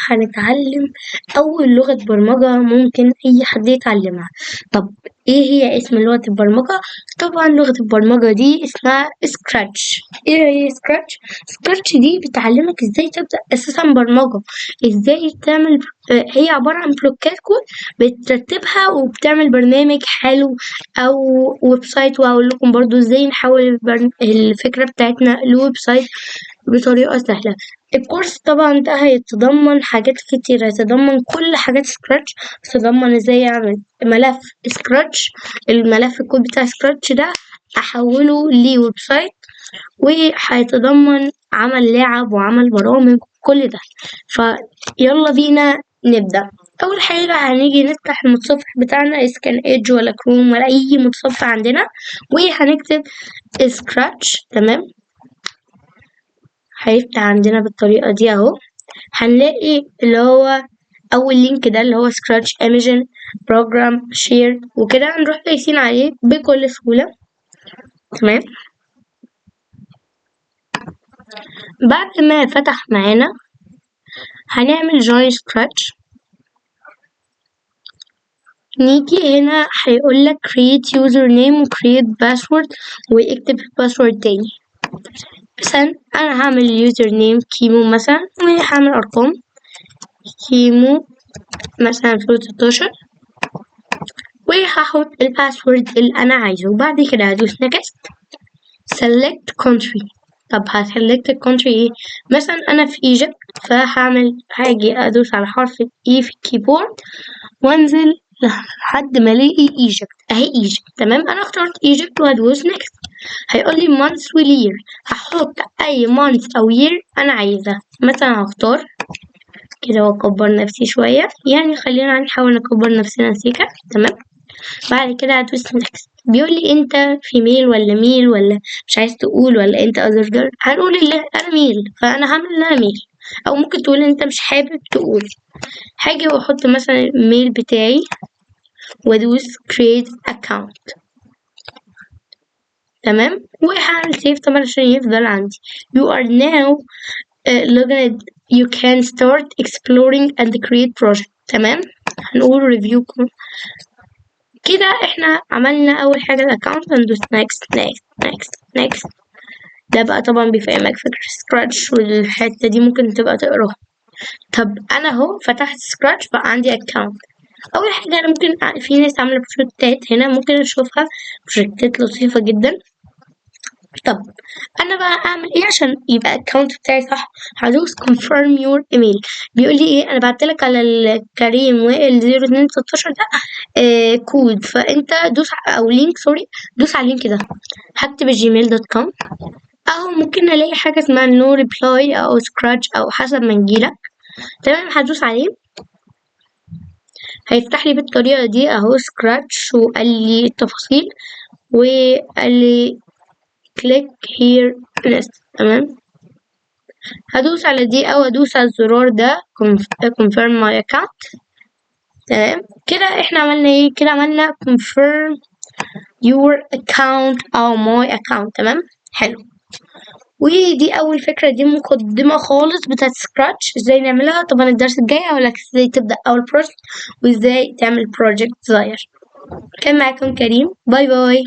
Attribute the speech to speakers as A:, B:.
A: هنتعلم أول لغة برمجة ممكن أي حد يتعلمها. طب إيه هي اسم لغة البرمجة؟ طبعا لغة البرمجة دي اسمها سكراتش. إيه هي سكراتش؟ سكراتش دي بتعلمك إزاي تبدأ أساسا برمجة، إزاي تعمل هي عبارة عن بلوكات كود بترتبها وبتعمل برنامج حلو أو ويب سايت، وهقول لكم برضو إزاي نحول الفكرة بتاعتنا لويب سايت بطريقة سهلة. الكورس طبعا ده هيتضمن حاجات كتير، هيتضمن كل حاجات سكراتش، هيتضمن ازاي اعمل ملف سكراتش، الملف الكود بتاع سكراتش ده احوله لويب سايت، وهيتضمن عمل لعب وعمل برامج كل ده. فيلا بينا نبدأ. أول حاجة هنيجي نفتح المتصفح بتاعنا، إذا كان إيدج ولا كروم ولا أي متصفح عندنا، وهنكتب سكراتش. تمام، هيفتح عندنا بالطريقة دي اهو. هنلاقي اللي هو اول لينك ده اللي هو سكراتش ايميجن بروجرام شير وكده، هنروح دايسين عليه بكل سهولة. تمام، بعد ما فتح معانا هنعمل جوين سكراتش. نيجي هنا هيقولك create username و create password واكتب الباسورد تاني. مثلا انا هعمل اليوزر نيم كيمو مثلا، وهعمل ارقام كيمو مثلا 2016، وهحط الباسورد اللي انا عايزه. وبعد كده هدوس next select country. طب هسلكت الكونتري ايه؟ مثلا انا في ايجيبت، هاجي ادوس على حرف الاي في الكيبورد وانزل لحد ما الاقي ايجيبت اهي ايجيبت. تمام، انا اخترت ايجيبت وهدوس next. هيقول لي month و year، هحط اي month او year انا عايزة. مثلا هختار كده واكبر نفسي شوية، يعني خلينا نحاول نكبر نفسنا سيكا. تمام، بعد كده هدوس نيكست. بيقول لي انت فيميل ولا ميل، ولا مش عايز تقول، ولا انت اذر جيرل. هنقول اللي انا ميل، فانا هعمل ان انا ميل، او ممكن تقول انت مش حابب تقول. هاجي واحط مثلا الميل بتاعي وادوس create account. تمام، وهعمل سيف طبعا عشان يفضل عندي. you are now logged. you can start exploring and create project. تمام، هنقول review كده. احنا عملنا اول حاجة الاكونت، هندوس next next next next. ده بقى طبعا بيفهمك فكرة سكراتش، والحتة دي ممكن تبقى تقراها. طب انا اهو فتحت سكراتش بقى عندي اكونت. اول حاجة انا ممكن في ناس عاملة بروجكتات هنا ممكن اشوفها، بروجكتات لطيفة جدا. طب انا بقى اعمل ايه عشان يبقى الاكونت بتاعي صح؟ هدوس confirm your email. بيقول لي ايه؟ انا بعتلك على الكريم وائل 0216 ده كود، فانت دوس او لينك، سوري، دوس على اللينك ده. هكتب gmail.com اهو. ممكن الاقي حاجه اسمها no reply او scratch او حسب ما نجيلك. تمام، هدوس عليه هيفتح لي بالطريقه دي اهو scratch، وقال لي التفاصيل وقال لي click here next. تمام، هدوس على دي او ادوس على الزرار ده confirm my account. تمام، كده احنا عملنا ايه؟ كده عملنا confirm your account او my account. تمام، حلو. ودي اول فكرة، دي مقدمة خالص بتاعت سكراتش ازاي نعملها. طبعا الدرس الجاي هقولك ازاي تبدأ اول بروجكت وازاي تعمل بروجكت صغير. كان معاكم كريم، باي باي.